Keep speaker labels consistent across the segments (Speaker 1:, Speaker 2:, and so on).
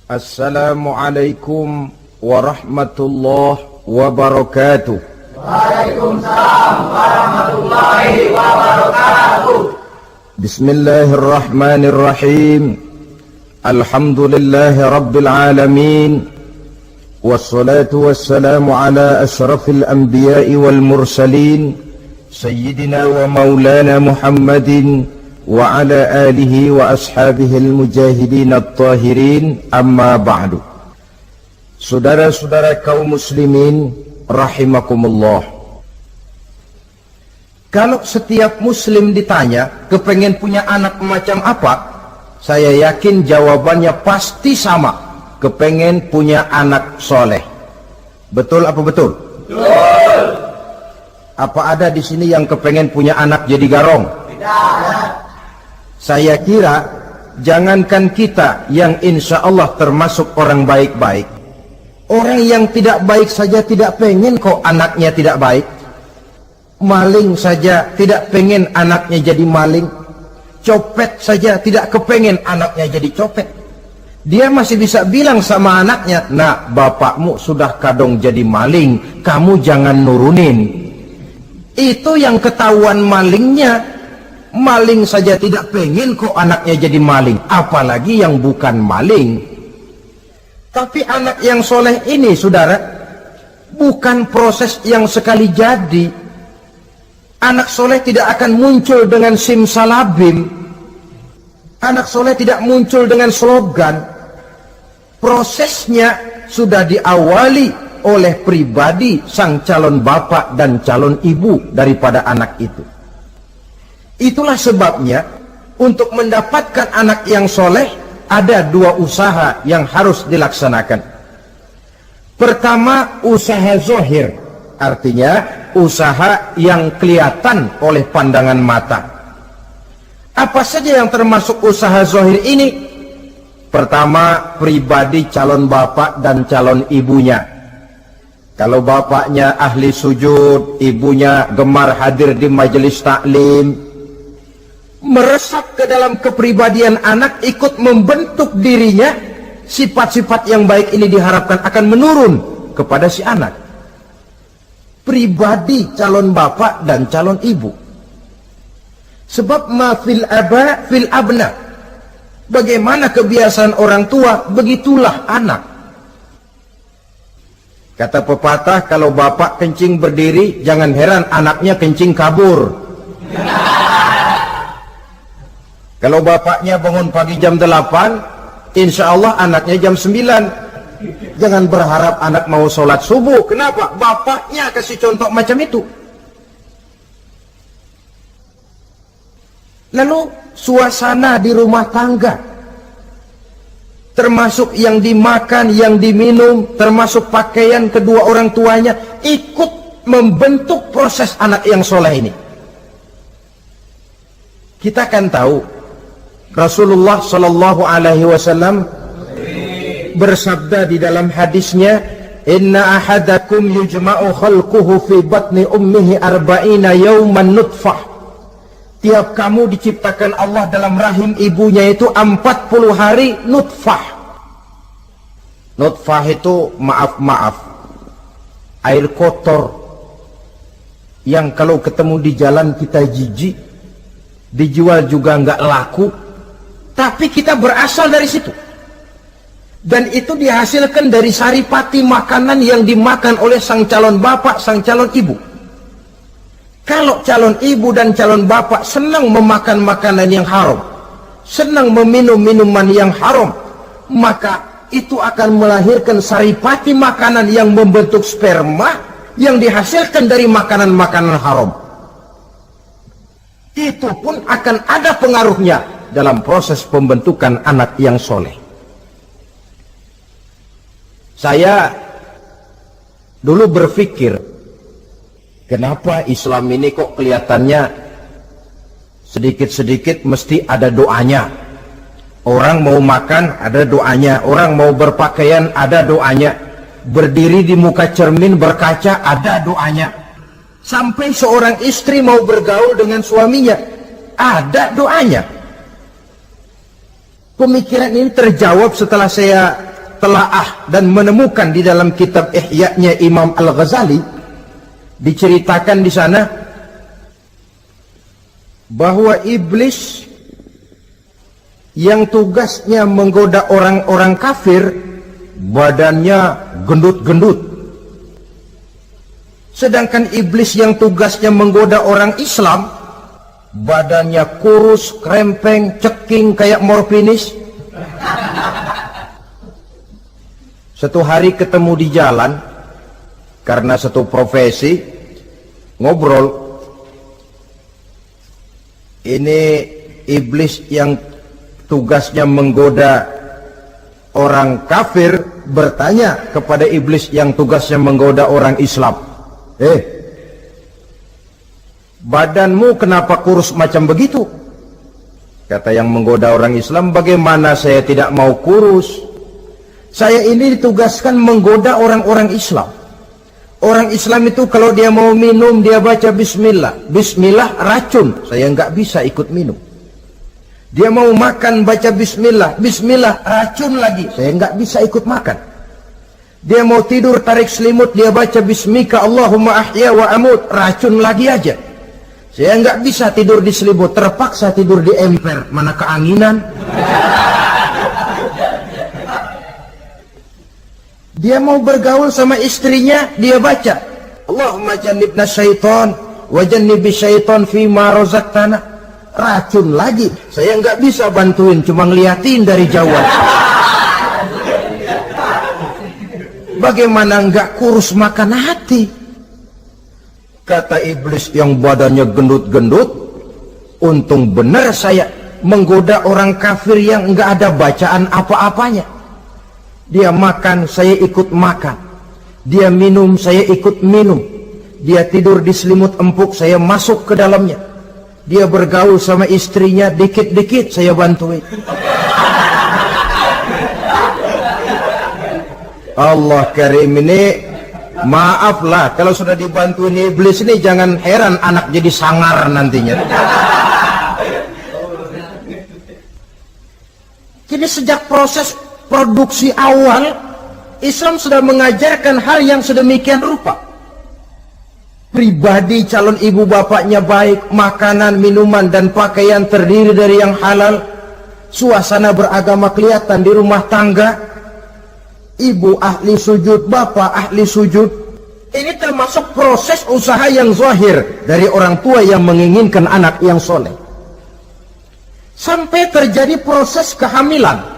Speaker 1: Assalamualaikum warahmatullahi wabarakatuh.
Speaker 2: Waalaikumsalam warahmatullahi wabarakatuh.
Speaker 1: Bismillahirrahmanirrahim. Alhamdulillahi rabbil alamin. Wassalatu wassalamu ala ashrafil anbiya'i wal mursalin, sayyidina wa maulana Muhammadin wa ala alihi wa ashabihil mujahidin at-tahirin, amma ba'du. Saudara-saudara kaum muslimin rahimakumullah, kalau setiap muslim ditanya kepengen punya anak macam apa, saya yakin jawabannya pasti sama, kepengen punya anak soleh. Betul apa betul?
Speaker 2: Betul.
Speaker 1: Apa ada di sini yang kepengen punya anak jadi garong?
Speaker 2: Tidak.
Speaker 1: Saya kira jangankan kita yang insya Allah termasuk orang baik-baik, orang yang tidak baik saja tidak pengen kok anaknya tidak baik. Maling saja tidak pengen anaknya jadi maling. Copet saja tidak kepengen anaknya jadi copet. Dia masih bisa bilang sama anaknya, "Nak, bapakmu sudah kadung jadi maling, kamu jangan nurunin." Itu yang ketahuan malingnya. Maling saja tidak pengen kok anaknya jadi maling, apalagi yang bukan maling. Tapi anak yang soleh ini, saudara, bukan proses yang sekali jadi. Anak soleh tidak akan muncul dengan simsalabim. Anak soleh tidak muncul dengan slogan. Prosesnya sudah diawali oleh pribadi sang calon bapak dan calon ibu daripada anak itu. Itulah sebabnya untuk mendapatkan anak yang soleh ada dua usaha yang harus dilaksanakan. Pertama, usaha zohir, artinya usaha yang kelihatan oleh pandangan mata. Apa saja yang termasuk usaha zohir ini? Pertama, pribadi calon bapak dan calon ibunya. Kalau bapaknya ahli sujud, ibunya gemar hadir di majelis taklim, meresap ke dalam kepribadian anak, ikut membentuk dirinya, sifat-sifat yang baik ini diharapkan akan menurun kepada si anak. Pribadi calon bapak dan calon ibu. Sebab ma fil aba fil abna. Bagaimana kebiasaan orang tua, begitulah anak. Kata pepatah, kalau bapak kencing berdiri, jangan heran anaknya kencing kabur. Kalau bapaknya bangun pagi jam 8, insya Allah anaknya jam 9. Jangan berharap anak mau sholat subuh. Kenapa? Bapaknya kasih contoh macam itu. Lalu suasana di rumah tangga, termasuk yang dimakan, yang diminum, termasuk pakaian kedua orang tuanya, ikut membentuk proses anak yang soleh ini. Kita kan tahu Rasulullah Shallallahu Alaihi Wasallam bersabda di dalam hadisnya, "Inna ahadakum yujma'u khalquhu fi batni ummihi arba'ina yawman nutfah." Tiap kamu diciptakan Allah dalam rahim ibunya itu 40 hari nutfah. Nutfah itu maaf air kotor yang kalau ketemu di jalan kita jijik, dijual juga nggak laku. Tapi kita berasal dari situ. Dan itu dihasilkan dari saripati makanan yang dimakan oleh sang calon bapak, sang calon ibu. Kalau calon ibu dan calon bapak senang memakan makanan yang haram, senang meminum minuman yang haram, maka itu akan melahirkan saripati makanan yang membentuk sperma yang dihasilkan dari makanan-makanan haram. Itu pun akan ada pengaruhnya dalam proses pembentukan anak yang soleh. Saya dulu berpikir, kenapa Islam ini kok kelihatannya sedikit-sedikit mesti ada doanya. Orang mau makan ada doanya, orang mau berpakaian ada doanya, berdiri di muka cermin berkaca ada doanya. Sampai seorang istri mau bergaul dengan suaminya ada doanya. Pemikiran ini terjawab setelah saya telaah dan menemukan di dalam kitab Ihya-nya Imam Al-Ghazali, diceritakan di sana bahwa iblis yang tugasnya menggoda orang-orang kafir badannya gendut-gendut, sedangkan iblis yang tugasnya menggoda orang Islam badannya kurus, krempeng, ceking kayak morfinis. Satu hari ketemu di jalan karena satu profesi, ngobrol. Ini iblis yang tugasnya menggoda orang kafir bertanya kepada iblis yang tugasnya menggoda orang Islam, badanmu kenapa kurus macam begitu? Kata yang menggoda orang Islam, bagaimana saya tidak mau kurus? Saya ini ditugaskan menggoda orang-orang Islam. Orang Islam itu kalau dia mau minum, dia baca bismillah. Bismillah racun, saya nggak bisa ikut minum. Dia mau makan, baca bismillah. Bismillah racun lagi, saya nggak bisa ikut makan. Dia mau tidur, tarik selimut, dia baca bismika Allahumma ahya wa amut, racun lagi aja. Saya nggak bisa tidur di selimut, terpaksa tidur di emper, mana keanginan. Dia mau bergaul sama istrinya, dia baca Allahumma jannibna syaitan wa jannibi syaitan fima razaqtana, racun lagi. Saya nggak bisa bantuin, cuma ngeliatin dari jauh. Bagaimana nggak kurus makan hati? Kata iblis yang badannya gendut-gendut, untung benar saya menggoda orang kafir yang nggak ada bacaan apa-apanya. Dia makan, saya ikut makan. Dia minum, saya ikut minum. Dia tidur di selimut empuk, saya masuk ke dalamnya. Dia bergaul sama istrinya, dikit-dikit saya bantuin. Allah karim, ini maaflah kalau sudah dibantuin iblis ini, jangan heran anak jadi sangar nantinya. Jadi sejak proses produksi awal, Islam sudah mengajarkan hal yang sedemikian rupa. Pribadi calon ibu bapaknya baik, makanan, minuman, dan pakaian terdiri dari yang halal. Suasana beragama kelihatan di rumah tangga. Ibu ahli sujud, bapak ahli sujud. Ini termasuk proses usaha yang zahir dari orang tua yang menginginkan anak yang soleh. Sampai terjadi proses kehamilan.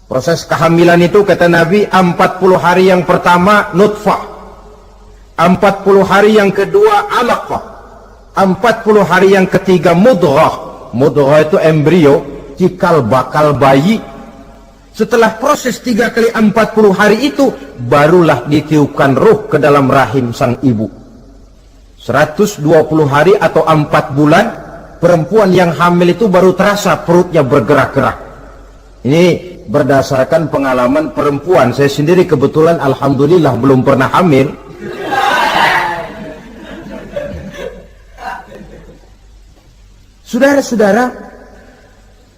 Speaker 1: Proses kehamilan itu kata Nabi 40 hari yang pertama nutfah, 40 hari yang kedua alaqah, 40 hari yang ketiga mudghah. Mudghah itu embrio, cikal bakal bayi. Setelah proses 3 kali 40 hari itu, barulah ditiupkan ruh ke dalam rahim sang ibu. 120 hari atau 4 bulan, perempuan yang hamil itu baru terasa perutnya bergerak-gerak. Ini berdasarkan pengalaman perempuan. Saya sendiri kebetulan alhamdulillah belum pernah hamil. Saudara-saudara,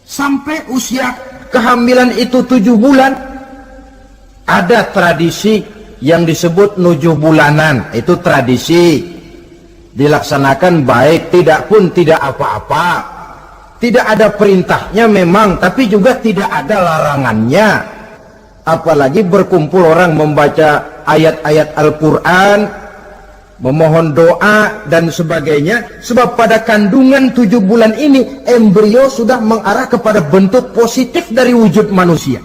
Speaker 1: sampai usia kehamilan itu 7 bulan, ada tradisi yang disebut 7 bulanan. Itu tradisi dilaksanakan baik, tidak pun tidak apa-apa. Tidak ada perintahnya memang, tapi juga tidak ada larangannya. Apalagi berkumpul orang membaca ayat-ayat Al-Quran, memohon doa dan sebagainya. Sebab pada kandungan 7 bulan ini, embrio sudah mengarah kepada bentuk positif dari wujud manusia.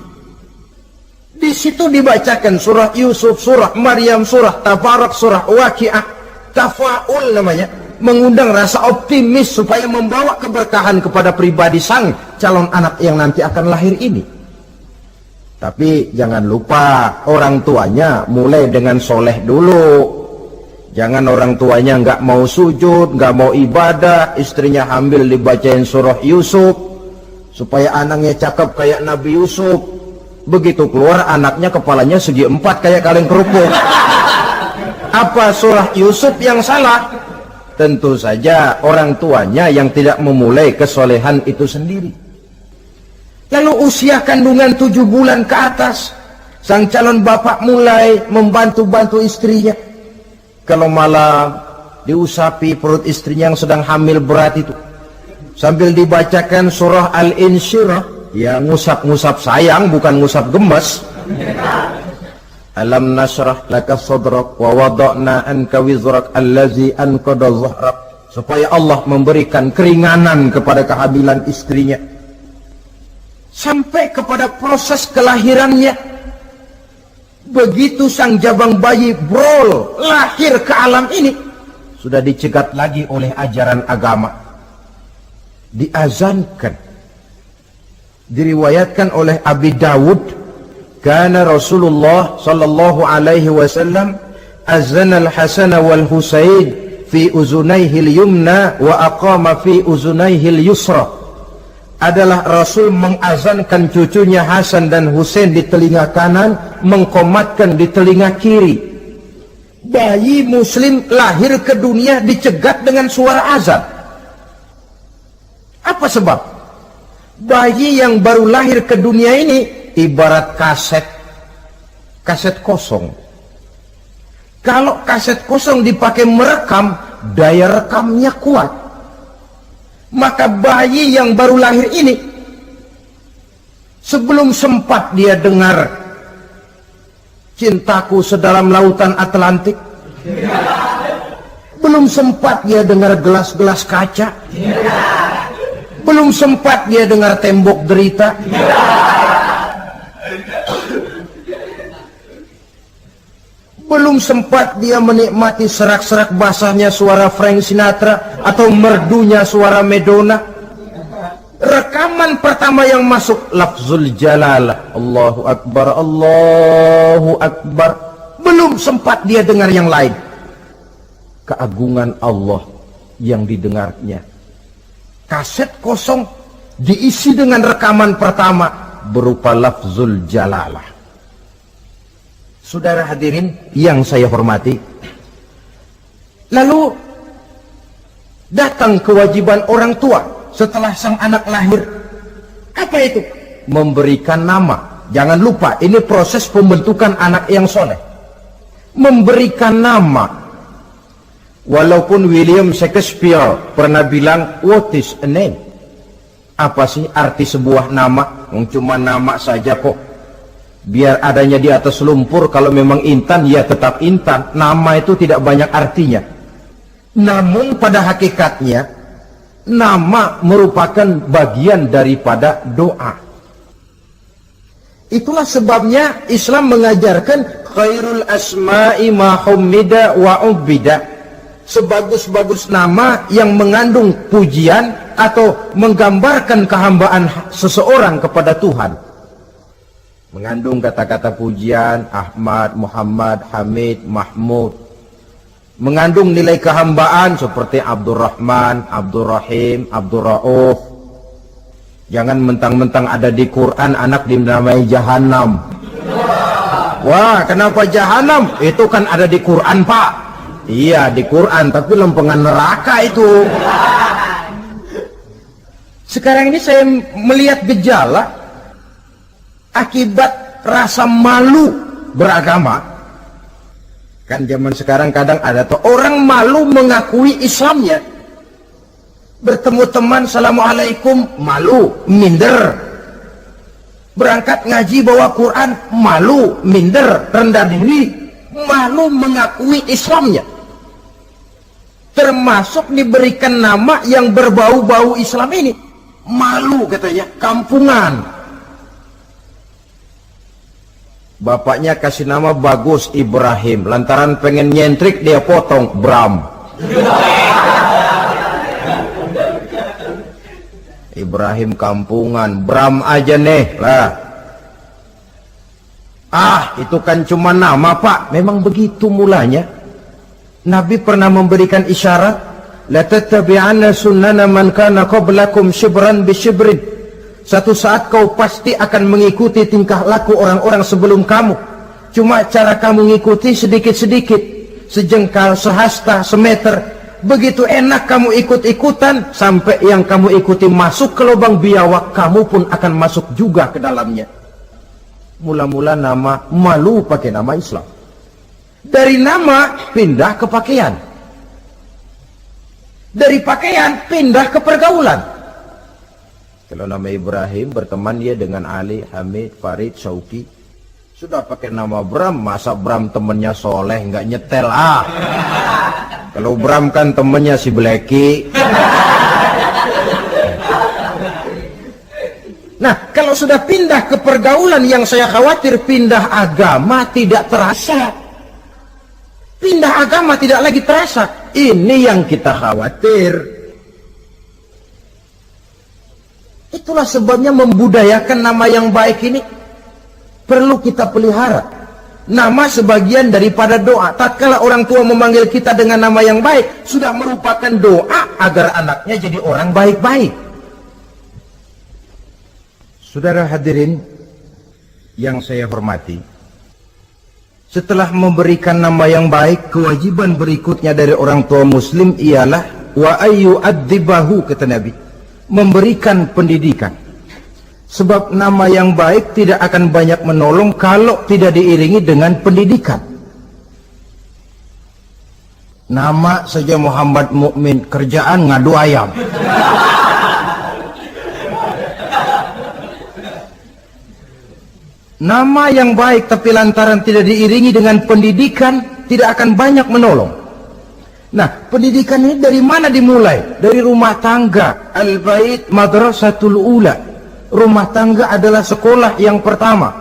Speaker 1: Di situ dibacakan surah Yusuf, surah Maryam, surah Tabarak, surah Waqi'ah, tafaul namanya, mengundang rasa optimis supaya membawa keberkahan kepada pribadi sang calon anak yang nanti akan lahir ini. Tapi jangan lupa orang tuanya mulai dengan soleh dulu. Jangan orang tuanya nggak mau sujud, nggak mau ibadah, istrinya hamil dibacain surah Yusuf supaya anaknya cakep kayak Nabi Yusuf. Begitu keluar anaknya kepalanya segi 4 kayak kaleng kerupuk. Apa surah Yusuf yang salah? Tentu saja orang tuanya yang tidak memulai kesolehan itu sendiri. Lalu usia kandungan 7 bulan ke atas, sang calon bapak mulai membantu-bantu istrinya. Kalau malam diusapi perut istrinya yang sedang hamil berat itu, sambil dibacakan surah Al-Insyirah, ya ngusap-ngusap sayang, bukan ngusap gemes. Alam nasrah laka sadrak wa wada'na anka wizrak allazi anqadha dhahrak, supaya Allah memberikan keringanan kepada kehamilan istrinya. Sampai kepada proses kelahirannya, begitu sang jabang bayi brol lahir ke alam ini, sudah dicegat lagi oleh ajaran agama, diazankan. Diriwayatkan oleh Abi Dawud, kana Rasulullah sallallahu alaihi wasallam azana al-Hasan wal Husain fi uzunaihi al-yumna wa aqama fi uzunaihi al-yusra. Adalah Rasul mengazankan cucunya Hasan dan Husain di telinga kanan, mengkomatkan di telinga kiri. Bayi muslim lahir ke dunia dicegat dengan suara azan. Apa sebab? Bayi yang baru lahir ke dunia ini ibarat kaset kosong. Kalau kaset kosong dipakai merekam, daya rekamnya kuat. Maka bayi yang baru lahir ini, sebelum sempat dia dengar cintaku sedalam lautan Atlantik, belum sempat dia dengar gelas-gelas kaca, belum sempat dia dengar tembok derita, belum sempat dia menikmati serak-serak basahnya suara Frank Sinatra atau merdunya suara Madonna. Rekaman pertama yang masuk lafzul jalalah, Allahu Akbar, Allahu Akbar. Belum sempat dia dengar yang lain. Keagungan Allah yang didengarnya. Kaset kosong diisi dengan rekaman pertama berupa lafzul jalalah. Saudara hadirin yang saya hormati, lalu datang kewajiban orang tua setelah sang anak lahir. Apa itu? Memberikan nama. Jangan lupa, ini proses pembentukan anak yang soleh. Memberikan nama. Walaupun William Shakespeare pernah bilang, what is a name? Apa sih arti sebuah nama? Cuma nama saja kok. Biar adanya di atas lumpur, kalau memang intan ya tetap intan. Nama itu tidak banyak artinya. Namun pada hakikatnya nama merupakan bagian daripada doa. Itulah sebabnya Islam mengajarkan khairul asma'i ma hummida wa ubida. Sebagus-bagus nama yang mengandung pujian atau menggambarkan kehambaan seseorang kepada Tuhan. Mengandung kata-kata pujian, Ahmad, Muhammad, Hamid, Mahmud. Mengandung nilai kehambaan seperti Abdurrahman, Abdurrahim, Abdurrauf. Jangan mentang-mentang ada di Quran anak dinamai Jahannam. Wah, kenapa Jahannam? Itu kan ada di Quran, Pak. Iya, di Quran, tapi lempengan neraka itu. Sekarang ini saya melihat gejala akibat rasa malu beragama. Kan zaman sekarang kadang ada tuh orang malu mengakui Islamnya. Bertemu teman, Assalamualaikum, malu, minder. Berangkat ngaji bawa Quran, malu, minder, rendah diri, malu mengakui Islamnya. Termasuk diberikan nama yang berbau-bau Islam ini. Malu katanya, kampungan. Bapaknya kasih nama bagus Ibrahim, lantaran pengen nyentrik dia potong Bram. Ibrahim kampungan, Bram aja nih lah. Itu kan cuma nama, Pak. Memang begitu mulanya. Nabi pernah memberikan isyarat, la tattabi'anna sunnana man kana qablakum shibran bi shibrin. Satu saat kau pasti akan mengikuti tingkah laku orang-orang sebelum kamu. Cuma cara kamu mengikuti sedikit-sedikit, sejengkal, sehasta, semeter. Begitu enak kamu ikut-ikutan, sampai yang kamu ikuti masuk ke lubang biawak, kamu pun akan masuk juga ke dalamnya. Mula-mula nama, malu pakai nama Islam. Dari nama pindah ke pakaian. Dari pakaian pindah ke pergaulan. Kalau nama Ibrahim, berteman dia dengan Ali, Hamid, Farid, Syauki. Sudah pakai nama Bram, masa Bram temennya soleh, nggak nyetel Kalau Bram kan temennya si Bleki. Nah, kalau sudah pindah ke pergaulan, yang saya khawatir pindah agama tidak terasa. Pindah agama tidak lagi terasa. Ini yang kita khawatir. Itulah sebabnya membudayakan nama yang baik ini perlu kita pelihara. Nama sebagian daripada doa. Tatkala orang tua memanggil kita dengan nama yang baik, sudah merupakan doa agar anaknya jadi orang baik-baik. Saudara hadirin yang saya hormati, setelah memberikan nama yang baik, kewajiban berikutnya dari orang tua muslim ialah wa ayyu'adzibahu, kata Nabi, memberikan pendidikan. Sebab nama yang baik tidak akan banyak menolong kalau tidak diiringi dengan pendidikan. Nama saja Muhammad Mukmin, kerjaan ngadu ayam. Nama yang baik tapi lantaran tidak diiringi dengan pendidikan, tidak akan banyak menolong. Nah, pendidikan ini dari mana dimulai? Dari rumah tangga. Al-bait madrasatul ula. Rumah tangga adalah sekolah yang pertama.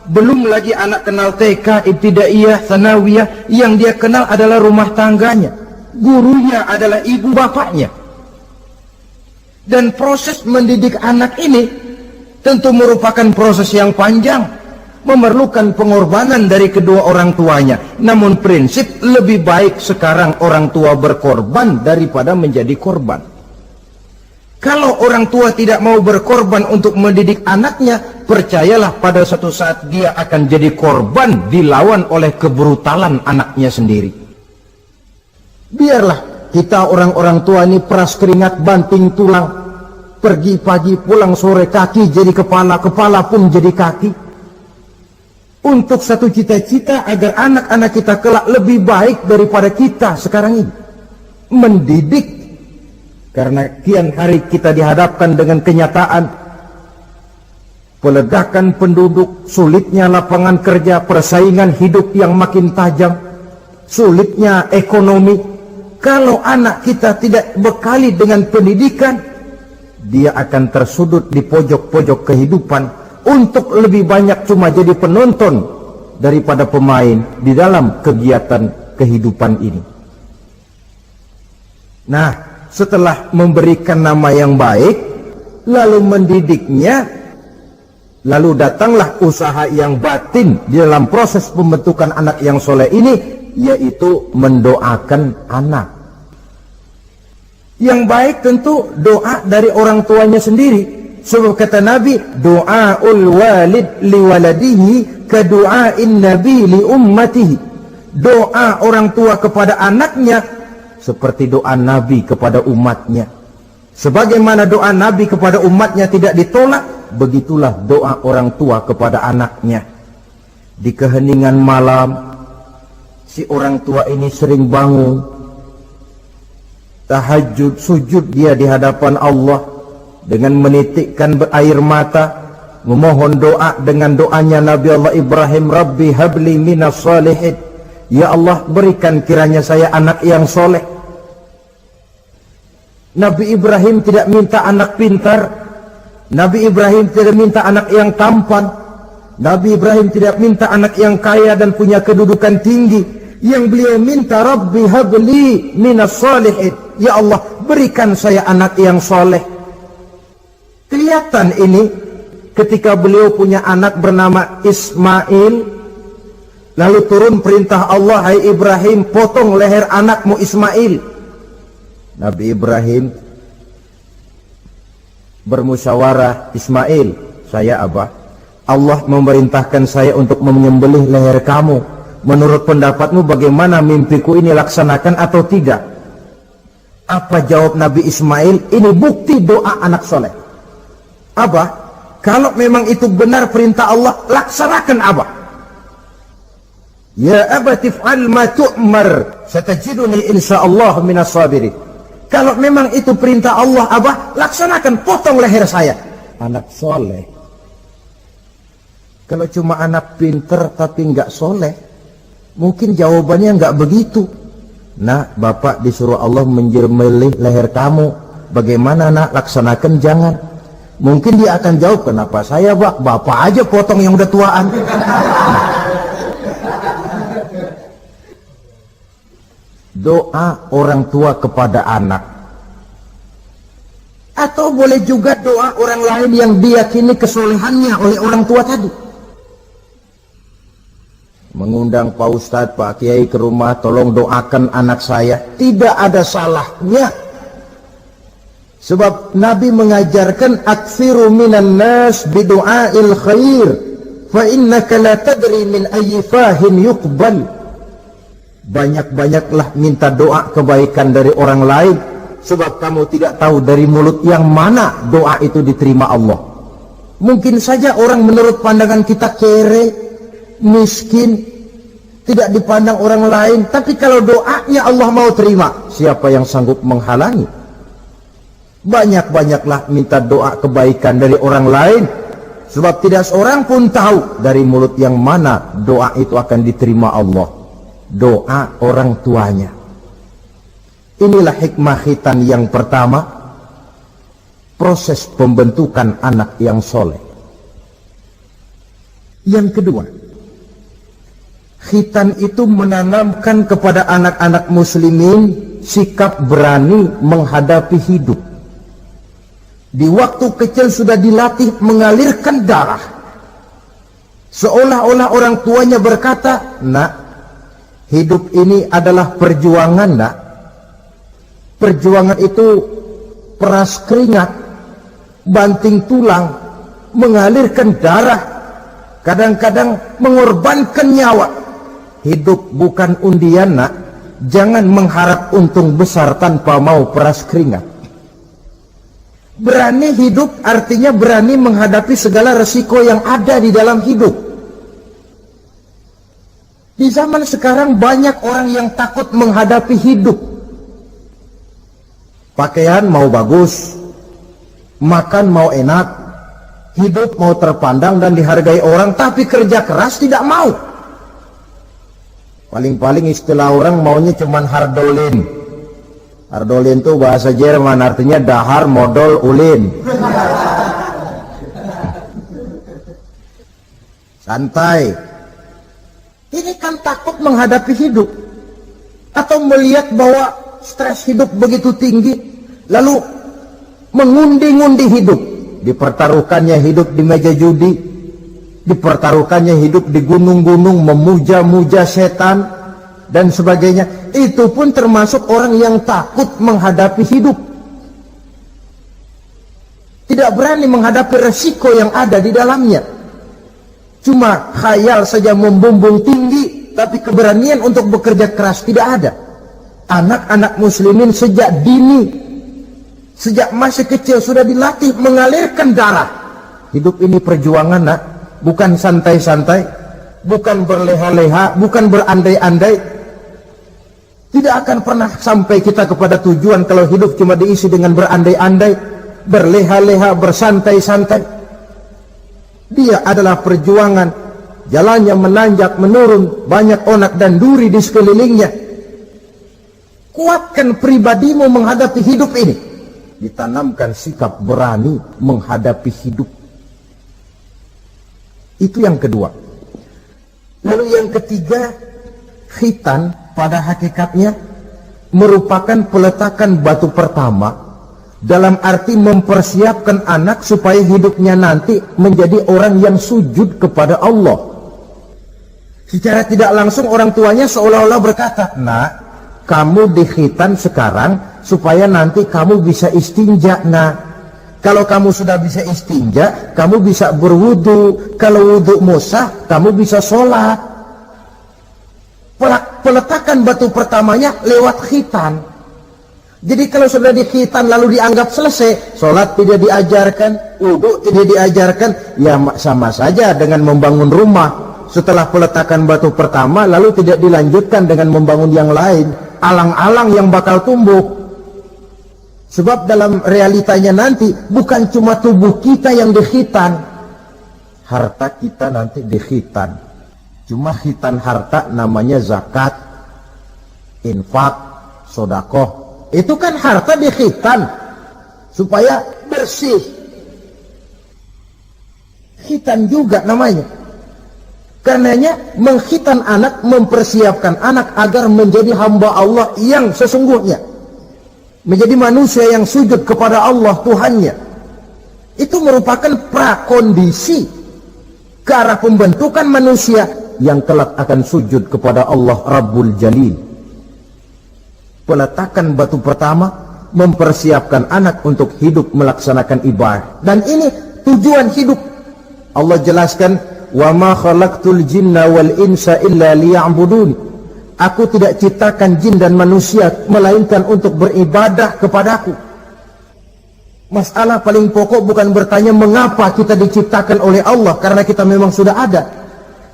Speaker 1: Belum lagi anak kenal TK, ibtidaiyah, sanawiyah. Yang dia kenal adalah rumah tangganya. Gurunya adalah ibu bapaknya. Dan proses mendidik anak ini tentu merupakan proses yang panjang, memerlukan pengorbanan dari kedua orang tuanya. Namun prinsip lebih baik sekarang orang tua berkorban daripada menjadi korban. Kalau orang tua tidak mau berkorban untuk mendidik anaknya, percayalah pada suatu saat dia akan jadi korban, dilawan oleh kebrutalan anaknya sendiri. Biarlah kita orang-orang tua ini peras keringat banting tulang, pergi pagi pulang sore, kaki jadi kepala, kepala pun jadi kaki, untuk satu cita-cita agar anak-anak kita kelak lebih baik daripada kita sekarang ini. Mendidik. Karena kian hari kita dihadapkan dengan kenyataan peledakan penduduk, sulitnya lapangan kerja, persaingan hidup yang makin tajam, sulitnya ekonomi. Kalau anak kita tidak bekali dengan pendidikan, dia akan tersudut di pojok-pojok kehidupan untuk lebih banyak cuma jadi penonton daripada pemain di dalam kegiatan kehidupan ini. Nah, setelah memberikan nama yang baik, lalu mendidiknya, lalu datanglah usaha yang batin di dalam proses pembentukan anak yang soleh ini, yaitu mendoakan anak. Yang baik tentu doa dari orang tuanya sendiri. Sebab kata Nabi, doaul walid liwaladihi kadu'ain nabi li ummatihi. Doa orang tua kepada anaknya seperti doa Nabi kepada umatnya. Sebagaimana doa Nabi kepada umatnya tidak ditolak, begitulah doa orang tua kepada anaknya. Di keheningan malam, si orang tua ini sering bangun, tahajud, sujud dia di hadapan Allah dengan menitikkan air mata, memohon doa dengan doanya Nabi Allah Ibrahim, Rabbi habli minas salihin. Ya Allah, berikan kiranya saya anak yang soleh. Nabi Ibrahim tidak minta anak pintar. Nabi Ibrahim tidak minta anak yang tampan. Nabi Ibrahim tidak minta anak yang kaya dan punya kedudukan tinggi. Yang beliau minta, Rabbi habli minas salihin. Ya Allah, berikan saya anak yang soleh. Kelihatan ini ketika beliau punya anak bernama Ismail. Lalu turun perintah Allah, hai Ibrahim, potong leher anakmu Ismail. Nabi Ibrahim bermusyawarah, Ismail, saya Abah, Allah memerintahkan saya untuk menyembelih leher kamu. Menurut pendapatmu bagaimana, mimpiku ini laksanakan atau tidak? Apa jawab Nabi Ismail? Ini bukti doa anak soleh. Abah, kalau memang itu benar perintah Allah, laksanakan Abah. Ya abati if'al ma tu'mar, satajiduni insyaallah minas sabirin. Kalau memang itu perintah Allah, Abah, laksanakan, potong leher saya. Anak soleh. Kalau cuma anak pinter tapi nggak soleh, mungkin jawabannya nggak begitu. Nak, bapak disuruh Allah menjelmelih leher kamu. Bagaimana nak, laksanakan jangan. Mungkin dia akan jawab, kenapa saya bapak aja potong yang udah tuaan. Doa orang tua kepada anak. Atau boleh juga doa orang lain yang diyakini kesolehannya oleh orang tua tadi. Mengundang Pak Ustadz, Pak Kiai ke rumah, tolong doakan anak saya. Tidak ada salahnya. Sebab Nabi mengajarkan, aksiru minan nas bidu'ail khair, fa innaka la tadri min ayyi fahin yuqbal. Banyak-banyaklah minta doa kebaikan dari orang lain, sebab kamu tidak tahu dari mulut yang mana doa itu diterima Allah. Mungkin saja orang menurut pandangan kita kere, miskin, tidak dipandang orang lain, tapi kalau doanya Allah mau terima, siapa yang sanggup menghalangi? Banyak-banyaklah minta doa kebaikan dari orang lain, sebab tidak seorang pun tahu dari mulut yang mana doa itu akan diterima Allah. Doa orang tuanya. Inilah hikmah khitan yang pertama, proses pembentukan anak yang soleh. Yang kedua, khitan itu menanamkan kepada anak-anak muslimin sikap berani menghadapi hidup. Di waktu kecil sudah dilatih mengalirkan darah. Seolah-olah orang tuanya berkata, nak, hidup ini adalah perjuangan, nak. Perjuangan itu peras keringat, banting tulang, mengalirkan darah, kadang-kadang mengorbankan nyawa. Hidup bukan undian, nak. Jangan mengharap untung besar tanpa mau peras keringat. Berani hidup artinya berani menghadapi segala resiko yang ada di dalam hidup. Di zaman sekarang banyak orang yang takut menghadapi hidup. Pakaian mau bagus, makan mau enak, hidup mau terpandang dan dihargai orang, tapi kerja keras tidak mau. Paling-paling istilah orang maunya cuman hardolin. Hardolin itu bahasa Jerman, artinya dahar modal ulin. Santai. Ini kan takut menghadapi hidup, atau melihat bahwa stres hidup begitu tinggi, lalu mengundi-ngundi hidup. Dipertaruhkannya hidup di meja judi, dipertaruhkannya hidup di gunung-gunung, memuja-muja setan dan sebagainya. Itu pun termasuk orang yang takut menghadapi hidup, tidak berani menghadapi resiko yang ada di dalamnya. Cuma khayal saja membumbung tinggi, tapi keberanian untuk bekerja keras tidak ada. Anak-anak muslimin sejak dini, sejak masih kecil sudah dilatih mengalirkan darah. Hidup ini perjuangan, nak. Bukan santai-santai, bukan berleha-leha, bukan berandai-andai. Tidak akan pernah sampai kita kepada tujuan kalau hidup cuma diisi dengan berandai-andai, berleha-leha, bersantai-santai. Dia adalah perjuangan, jalannya menanjak, menurun, banyak onak dan duri di sekelilingnya. Kuatkan pribadimu menghadapi hidup ini. Ditanamkan sikap berani menghadapi hidup. Itu yang kedua. Lalu yang ketiga, khitan pada hakikatnya merupakan peletakan batu pertama, dalam arti mempersiapkan anak supaya hidupnya nanti menjadi orang yang sujud kepada Allah. Secara tidak langsung orang tuanya seolah-olah berkata, nak, kamu dikhitan sekarang supaya nanti kamu bisa istinja. Nah, kalau kamu sudah bisa istinja, kamu bisa berwudu. Kalau wudumu sah, kamu bisa sholat. Peletakan batu pertamanya lewat khitan. Jadi kalau sudah dikhitan lalu dianggap selesai, sholat tidak diajarkan, wudhu tidak diajarkan, ya sama saja dengan membangun rumah. Setelah peletakan batu pertama lalu tidak dilanjutkan dengan membangun yang lain, alang-alang yang bakal tumbuh. Sebab dalam realitanya nanti bukan cuma tubuh kita yang dikhitan, harta kita nanti dikhitan. Cuma khitan harta namanya zakat, infak, sodakoh. Itu kan harta dikhitan supaya bersih. Khitan juga namanya. Karenanya mengkhitan anak, mempersiapkan anak agar menjadi hamba Allah yang sesungguhnya, menjadi manusia yang sujud kepada Allah Tuhannya. Itu merupakan prakondisi ke arah pembentukan manusia yang kelak akan sujud kepada Allah Rabbul Jalil. Peletakan batu pertama mempersiapkan anak untuk hidup melaksanakan ibadah, dan ini tujuan hidup. Allah jelaskan, wa ma khalaqtul jinna wal insa illa liya'budun. Aku tidak ciptakan jin dan manusia melainkan untuk beribadah kepadaku. Masalah paling pokok bukan bertanya mengapa kita diciptakan oleh Allah, karena kita memang sudah ada.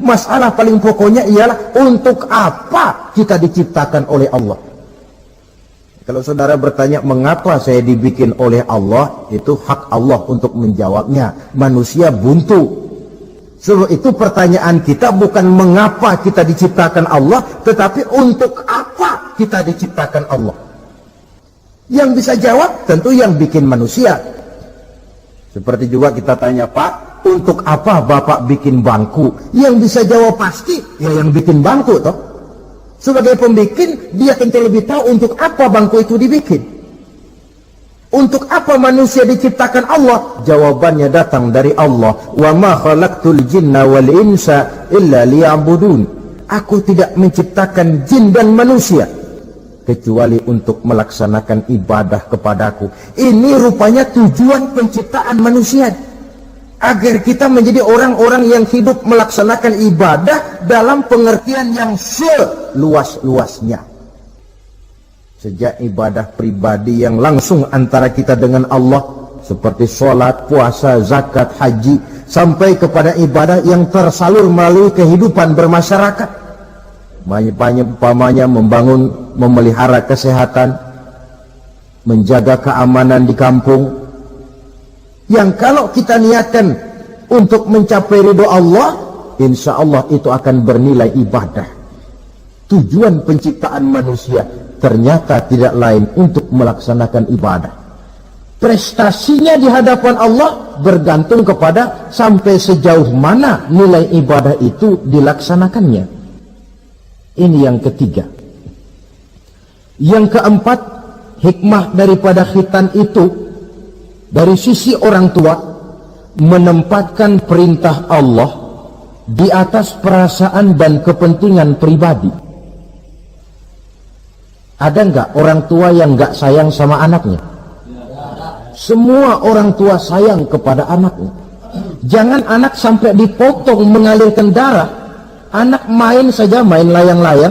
Speaker 1: Masalah paling pokoknya ialah untuk apa kita diciptakan oleh Allah. Kalau saudara bertanya mengapa saya dibikin oleh Allah, itu hak Allah untuk menjawabnya. Manusia buntu. So, itu pertanyaan kita bukan mengapa kita diciptakan Allah, tetapi untuk apa kita diciptakan Allah. Yang bisa jawab tentu yang bikin manusia. Seperti juga kita tanya, Pak, untuk apa Bapak bikin bangku? Yang bisa jawab pasti ya yang bikin bangku toh. Sebagai pembikin, dia tentu lebih tahu untuk apa bangku itu dibikin. Untuk apa manusia diciptakan Allah? Jawabannya datang dari Allah. Wa ma khalaqtul jinna wal insa illa liya'budun. Aku tidak menciptakan jin dan manusia kecuali untuk melaksanakan ibadah kepadaku. Ini rupanya tujuan penciptaan manusia, agar kita menjadi orang-orang yang hidup melaksanakan ibadah dalam pengertian yang seluas-luasnya. Sejak ibadah pribadi yang langsung antara kita dengan Allah, seperti sholat, puasa, zakat, haji, sampai kepada ibadah yang tersalur melalui kehidupan bermasyarakat. Umpamanya membangun, memelihara kesehatan, menjaga keamanan di kampung, yang kalau kita niatkan untuk mencapai ridho Allah, insya Allah itu akan bernilai ibadah. Tujuan penciptaan manusia ternyata tidak lain untuk melaksanakan ibadah. Prestasinya di hadapan Allah bergantung kepada sampai sejauh mana nilai ibadah itu dilaksanakannya. Ini yang ketiga. Yang keempat, hikmah daripada khitan itu dari sisi orang tua, menempatkan perintah Allah di atas perasaan dan kepentingan pribadi. Ada enggak orang tua yang enggak sayang sama anaknya? Semua orang tua sayang kepada anaknya. Jangan anak sampai dipotong mengalirkan darah. Anak main saja, main layang-layang,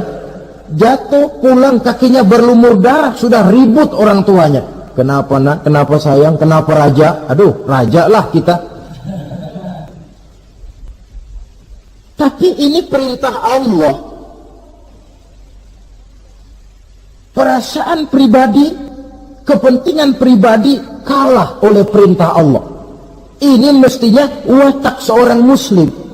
Speaker 1: jatuh, pulang kakinya berlumur darah, sudah ribut orang tuanya. Kenapa nak? Kenapa sayang? Kenapa raja? Aduh, raja lah kita. Tapi ini perintah Allah. Perasaan pribadi, kepentingan pribadi kalah oleh perintah Allah. Ini mestinya watak seorang muslim.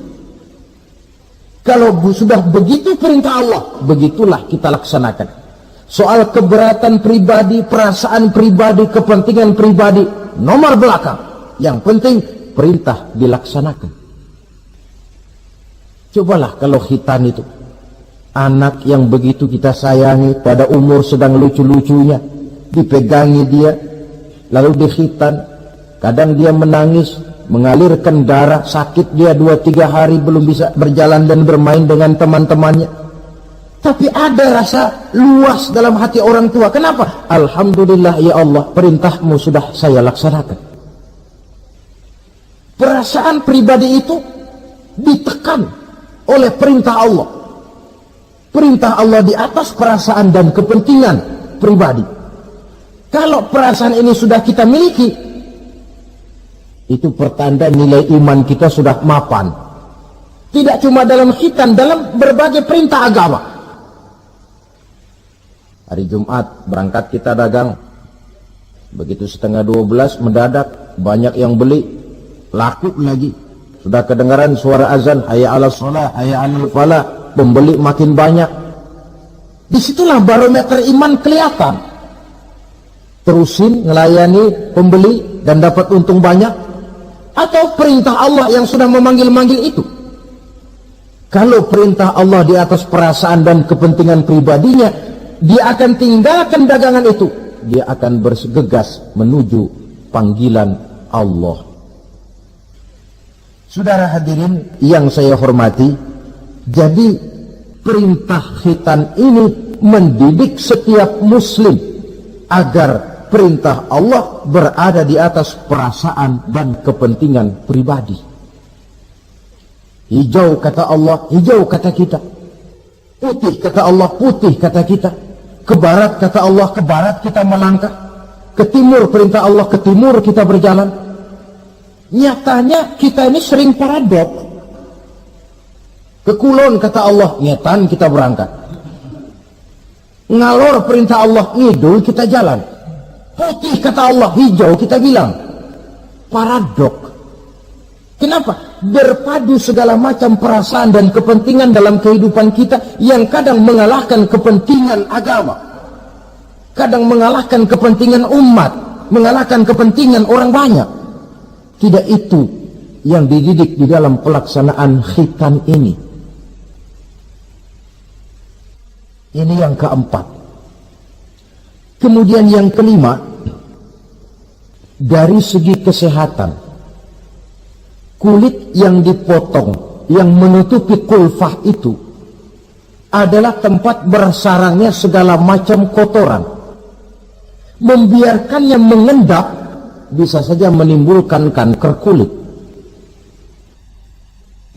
Speaker 1: Kalau sudah begitu perintah Allah, begitulah kita laksanakan. Soal keberatan pribadi, perasaan pribadi, kepentingan pribadi, nomor belakang. Yang penting perintah dilaksanakan. Cobalah kalau khitan itu, anak yang begitu kita sayangi, pada umur sedang lucu-lucunya, dipegangi dia, lalu dikhitan. Kadang dia menangis, mengalirkan darah, sakit dia 2-3 hari belum bisa berjalan dan bermain dengan teman-temannya. Tapi ada rasa luas dalam hati orang tua. Kenapa? Alhamdulillah ya Allah, perintahmu sudah saya laksanakan. Perasaan pribadi itu ditekan oleh perintah Allah. Perintah Allah di atas perasaan dan kepentingan pribadi. Kalau perasaan ini sudah kita miliki, itu pertanda nilai iman kita sudah mapan. Tidak cuma dalam khitan, dalam berbagai perintah agama. Hari Jumat berangkat kita dagang. Begitu 11:30 mendadak banyak yang beli, laku lagi. Sudah kedengaran suara azan, hayya 'alas shalah, hayya 'alal falah, pembeli makin banyak. Disitulah barometer iman kelihatan. Terusin melayani pembeli dan dapat untung banyak, atau perintah Allah yang sudah memanggil-manggil itu. Kalau perintah Allah di atas perasaan dan kepentingan pribadinya, dia akan tinggalkan dagangan itu. Dia akan bergegas menuju panggilan Allah. Saudara hadirin yang saya hormati, jadi perintah khitan ini mendidik setiap muslim agar perintah Allah berada di atas perasaan dan kepentingan pribadi. Hijau kata Allah, hijau kata kita. Putih kata Allah, putih kata kita. Ke barat kata Allah, ke barat kita melangkah. Ke timur perintah Allah, ke timur kita berjalan. Nyatanya kita ini sering paradok. Ke kulon kata Allah, nyetan kita berangkat. Ngalor perintah Allah, ngidul kita jalan. Putih kata Allah, hijau kita bilang. Paradok. Kenapa? Berpadu segala macam perasaan dan kepentingan dalam kehidupan kita yang kadang mengalahkan kepentingan agama, kadang mengalahkan kepentingan umat, mengalahkan kepentingan orang banyak. Tidak itu yang dididik di dalam pelaksanaan khitan ini. Ini yang keempat. Kemudian yang kelima, dari segi kesehatan, kulit yang dipotong, yang menutupi kulfah itu adalah tempat bersarangnya segala macam kotoran. Membiarkannya mengendap bisa saja menimbulkan kanker kulit.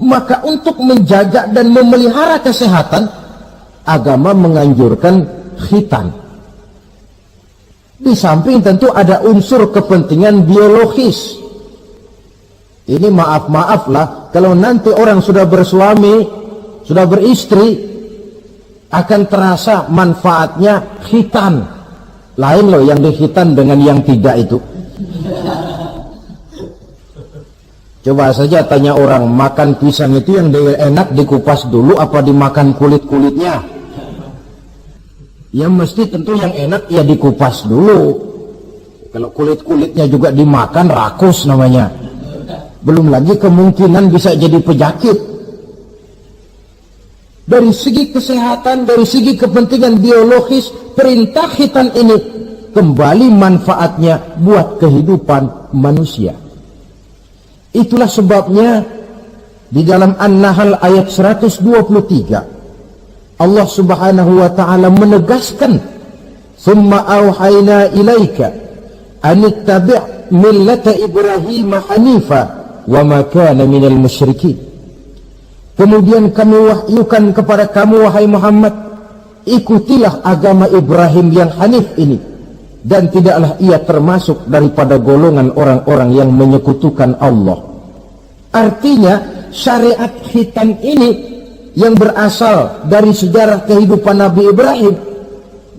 Speaker 1: Maka untuk menjaga dan memelihara kesehatan, agama menganjurkan khitan. Di samping tentu ada unsur kepentingan biologis. Ini maaf-maaf lah, kalau nanti orang sudah bersuami, sudah beristri, akan terasa manfaatnya khitan. Lain loh yang dikhitan dengan yang tidak itu. Coba saja tanya orang, makan pisang itu yang enak dikupas dulu apa dimakan kulit-kulitnya? Ya mesti tentu yang enak ya dikupas dulu. Kalau kulit-kulitnya juga dimakan, rakus namanya. Belum lagi kemungkinan bisa jadi penyakit. Dari segi kesehatan, dari segi kepentingan biologis, perintah khitan ini kembali manfaatnya buat kehidupan manusia. Itulah sebabnya di dalam An-Nahl ayat 123 Allah Subhanahu wa taala menegaskan, "Tsumma auhayna ilaika an ittabi' millata Ibrahim hanifa wa ma kana minal musyrikin." Kemudian kami wahyukan kepada kamu wahai Muhammad, ikutilah agama Ibrahim yang hanif ini, dan tidaklah ia termasuk daripada golongan orang-orang yang menyekutukan Allah. Artinya syariat khitan ini yang berasal dari sejarah kehidupan Nabi Ibrahim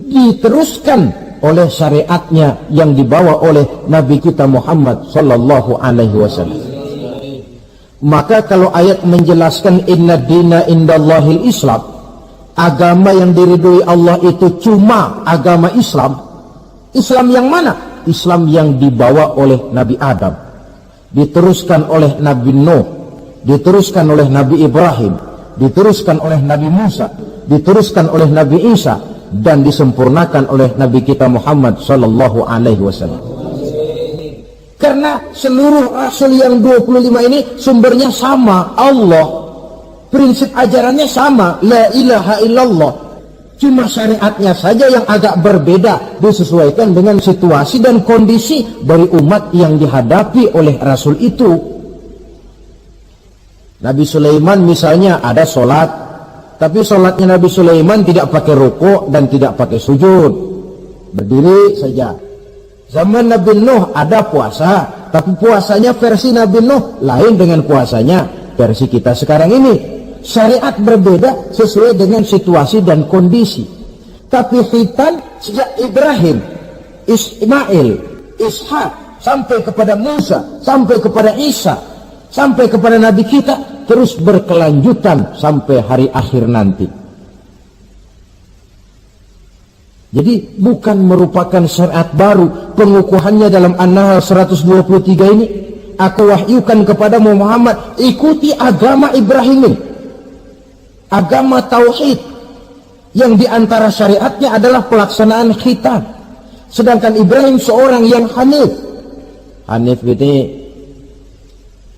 Speaker 1: diteruskan oleh syariatnya yang dibawa oleh Nabi kita Muhammad sallallahu alaihi wasallam. Maka kalau ayat menjelaskan inna dina indallahil Islam, agama yang diridhoi Allah itu cuma agama Islam. Islam yang mana? Islam yang dibawa oleh Nabi Adam, diteruskan oleh Nabi Nuh, diteruskan oleh Nabi Ibrahim, diteruskan oleh Nabi Musa, diteruskan oleh Nabi Isa, dan disempurnakan oleh Nabi kita Muhammad sallallahu alaihi wasallam. Karena seluruh rasul yang 25 ini sumbernya sama, Allah. Prinsip ajarannya sama, la ilaha illallah. Cuma syariatnya saja yang agak berbeda, disesuaikan dengan situasi dan kondisi dari umat yang dihadapi oleh rasul itu. Nabi Sulaiman misalnya ada sholat, tapi sholatnya Nabi Sulaiman tidak pakai rukuk dan tidak pakai sujud, berdiri saja. Zaman Nabi Nuh ada puasa, tapi puasanya versi Nabi Nuh lain dengan puasanya versi kita sekarang ini. Syariat berbeda sesuai dengan situasi dan kondisi. Tapi khitan sejak Ibrahim, Ismail, Ishak, sampai kepada Musa, sampai kepada Isa, sampai kepada Nabi kita, terus berkelanjutan sampai hari akhir nanti. Jadi bukan merupakan syariat baru. Pengukuhannya dalam An-Nahl 123 ini, aku wahyukan kepada Muhammad, ikuti agama Ibrahim, agama tauhid, yang diantara syariatnya adalah pelaksanaan khitan. Sedangkan Ibrahim seorang yang hanif. Hanif ini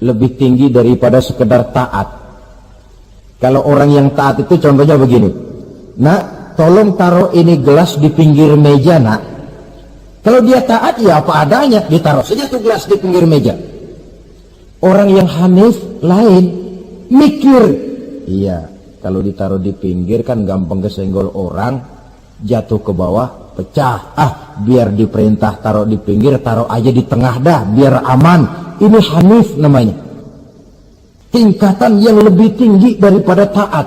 Speaker 1: lebih tinggi daripada sekedar taat. Kalau orang yang taat itu contohnya begini, nak, tolong taruh ini gelas di pinggir meja, nak. Kalau dia taat, ya apa adanya, ditaruh saja tuh gelas di pinggir meja. Orang yang hanif lain, mikir. Iya, kalau ditaruh di pinggir kan gampang kesenggol orang, jatuh ke bawah, pecah. Biar diperintah taruh di pinggir, taruh aja di tengah dah, biar aman. Ini hanif namanya. Tingkatan yang lebih tinggi daripada taat.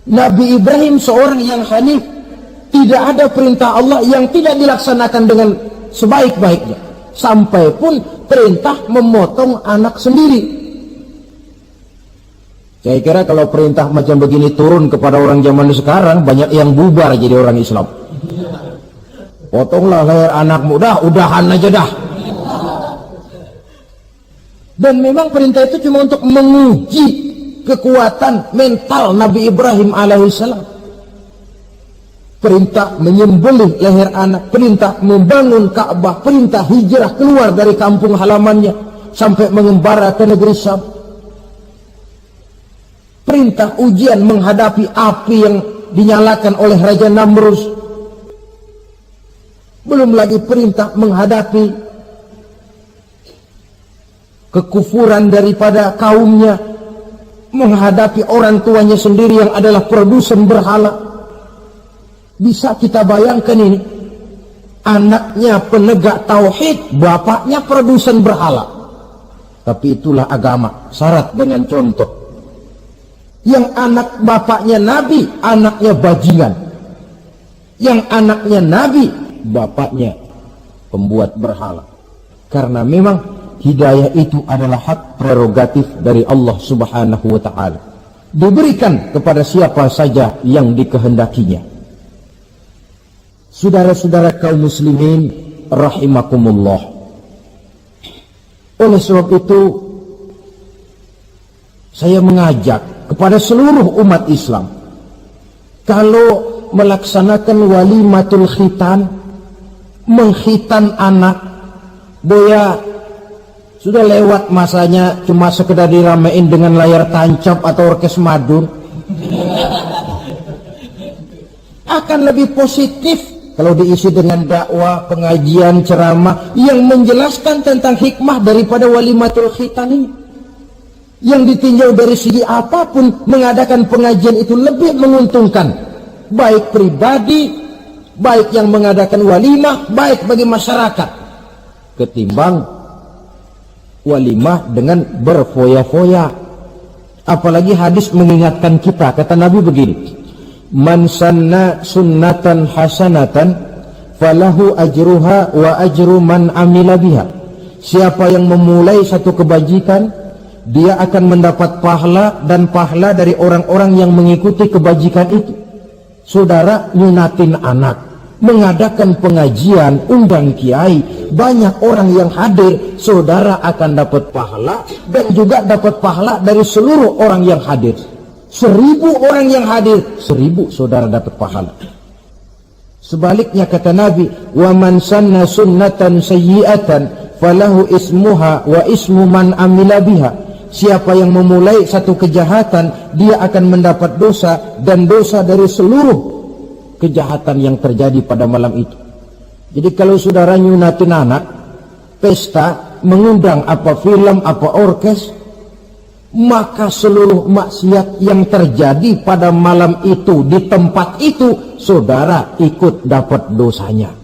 Speaker 1: Nabi Ibrahim seorang yang hanif. Tidak ada perintah Allah yang tidak dilaksanakan dengan sebaik-baiknya. Sampai pun perintah memotong anak sendiri. Saya kira kalau perintah macam begini turun kepada orang zaman sekarang, banyak yang bubar jadi orang Islam. Potonglah leher anakmu, dah, udahan aja dah. Dan memang perintah itu cuma untuk menguji kekuatan mental Nabi Ibrahim alaihissalam. Perintah menyembelih leher anak, perintah membangun Ka'bah, perintah hijrah keluar dari kampung halamannya sampai mengembara ke negeri Syam. Perintah ujian menghadapi api yang dinyalakan oleh Raja Namrus. Belum lagi perintah menghadapi kekufuran daripada kaumnya, menghadapi orang tuanya sendiri yang adalah produsen berhala. Bisa kita bayangkan ini, anaknya penegak tauhid, bapaknya produsen berhala. Tapi itulah agama, syarat dengan contoh. Yang anak bapaknya nabi, anaknya bajingan. Yang anaknya nabi, bapaknya pembuat berhala. Karena memang hidayah itu adalah hak prerogatif dari Allah Subhanahu wa ta'ala. Diberikan kepada siapa saja yang dikehendakinya. Saudara-saudara kaum muslimin rahimakumullah. Oleh sebab itu, saya mengajak kepada seluruh umat Islam, kalau melaksanakan walimatul khitan, mengkhitan anak, boya sudah lewat masanya cuma sekedar diramein dengan layar tancap atau orkes madun. Akan lebih positif kalau diisi dengan dakwah, pengajian, ceramah yang menjelaskan tentang hikmah daripada walimatul khitan ini. Yang ditinjau dari segi apapun, mengadakan pengajian itu lebih menguntungkan, baik pribadi, baik yang mengadakan walimah, baik bagi masyarakat, ketimbang walimah dengan berfoya-foya. Apalagi hadis mengingatkan kita, kata Nabi begini, man sanna sunnatan hasanatan falahu ajruha wa ajru man amila biha. Siapa yang memulai satu kebajikan, dia akan mendapat pahala dan pahala dari orang-orang yang mengikuti kebajikan itu. Saudara nyunatin anak, mengadakan pengajian, undang kiai, banyak orang yang hadir, saudara akan dapat pahala dan juga dapat pahala dari seluruh orang yang hadir. 1000 orang yang hadir, 1000 saudara dapat pahala. Sebaliknya kata Nabi, wa man sanna sunnatan sayyi'atan falahu ismuha wa ismu man amila biha. Siapa yang memulai satu kejahatan, dia akan mendapat dosa dan dosa dari seluruh kejahatan yang terjadi pada malam itu. Jadi kalau saudara nyunatin anak, pesta, mengundang apa film, apa orkes, maka seluruh maksiat yang terjadi pada malam itu, di tempat itu, saudara ikut dapat dosanya.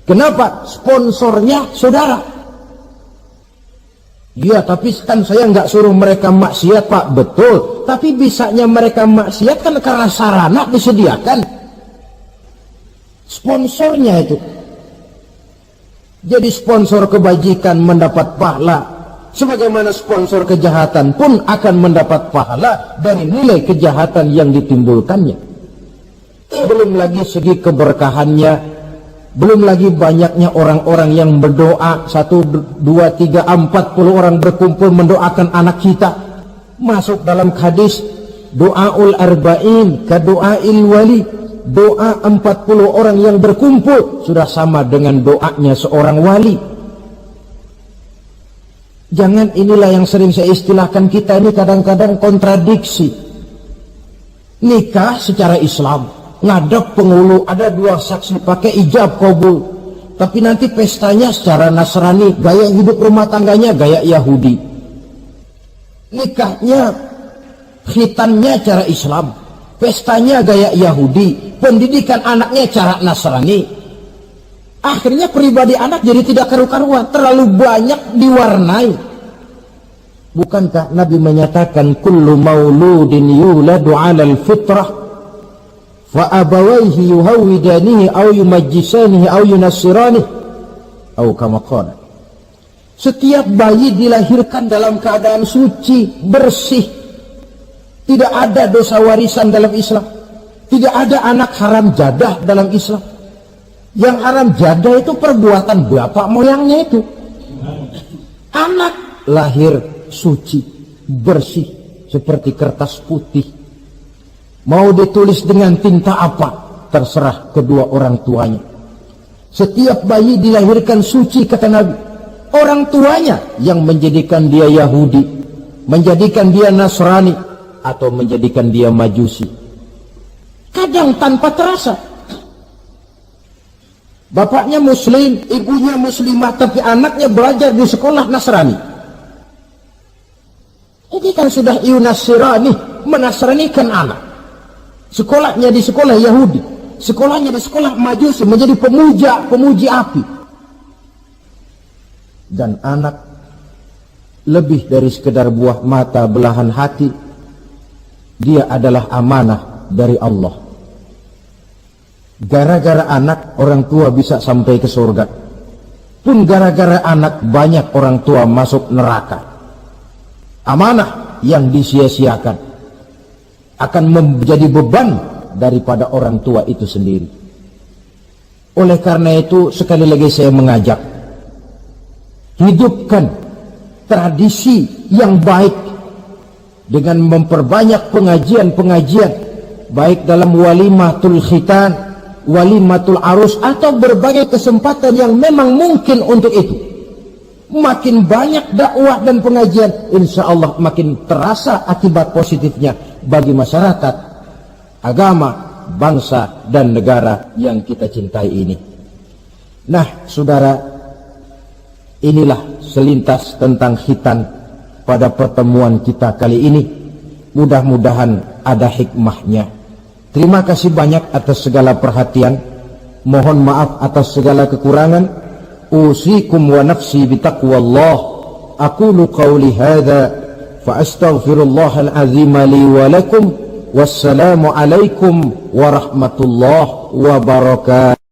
Speaker 1: Kenapa? Sponsornya saudara. Ya, tapi kan saya nggak suruh mereka maksiat, Pak. Betul. Tapi bisanya mereka maksiat kan karena sarana disediakan. Sponsornya itu. Jadi sponsor kebajikan mendapat pahala, sebagaimana sponsor kejahatan pun akan mendapat pahala dari nilai kejahatan yang ditimbulkannya. Belum lagi segi keberkahannya, belum lagi banyaknya orang-orang yang berdoa, 1, 2, 3, 40 orang berkumpul mendoakan anak kita. Masuk dalam hadis doaul arba'in ka doail wali. Doa 40 orang yang berkumpul sudah sama dengan doanya seorang wali. Jangan, inilah yang sering saya istilahkan, kita ini kadang-kadang kontradiksi. Nikah secara Islam, ngadep penghulu, ada 2 saksi pakai ijab kabul. Tapi nanti pestanya secara Nasrani, gaya hidup rumah tangganya gaya Yahudi. Nikahnya, khitannya cara Islam, pestanya gaya Yahudi, pendidikan anaknya cara Nasrani. Akhirnya pribadi anak jadi tidak karu-karuan, terlalu banyak diwarnai. Bukankah Nabi menyatakan kullu mauludin yuladu 'alal fitrah fa abawayhi yuhawidanihi aw yumajjisanihi aw yunassiranihi atau kama qala. Setiap bayi dilahirkan dalam keadaan suci, bersih. Tidak ada dosa warisan dalam Islam. Tidak ada anak haram jadah dalam Islam. Yang haram jadah itu perbuatan bapak moyangnya itu. Anak lahir suci, bersih, seperti kertas putih. Mau ditulis dengan tinta apa, terserah kedua orang tuanya. Setiap bayi dilahirkan suci, kata Nabi. Orang tuanya yang menjadikan dia Yahudi, menjadikan dia Nasrani, atau menjadikan dia Majusi. Kadang tanpa terasa. Bapaknya Muslim, ibunya Muslimah, tapi anaknya belajar di sekolah Nasrani. Ini kan sudah yunasirani, menasranikan anak. Sekolahnya di sekolah Yahudi, sekolahnya di sekolah Majusi, menjadi pemuji api. Dan anak lebih dari sekedar buah mata, belahan hati. Dia adalah amanah dari Allah. Gara-gara anak, orang tua bisa sampai ke surga. Pun gara-gara anak, banyak orang tua masuk neraka. Amanah yang disia-siakan akan menjadi beban daripada orang tua itu sendiri. Oleh karena itu, sekali lagi saya mengajak, hidupkan tradisi yang baik dengan memperbanyak pengajian-pengajian, baik dalam walimatul khitan, walimatul arus, atau berbagai kesempatan yang memang mungkin untuk itu. Makin banyak dakwah dan pengajian, insya Allah makin terasa akibat positifnya bagi masyarakat, agama, bangsa, dan negara yang kita cintai ini. Nah, saudara, inilah selintas tentang khitan pada pertemuan kita kali ini. Mudah-mudahan ada hikmahnya. Terima kasih banyak atas segala perhatian. Mohon maaf atas segala kekurangan. Usikum wa nafsi bitaqwallah. Aqulu qawli hadha fa astaghfirullahal azim li wa lakum. Wassalamu alaikum warahmatullahi wabarakatuh.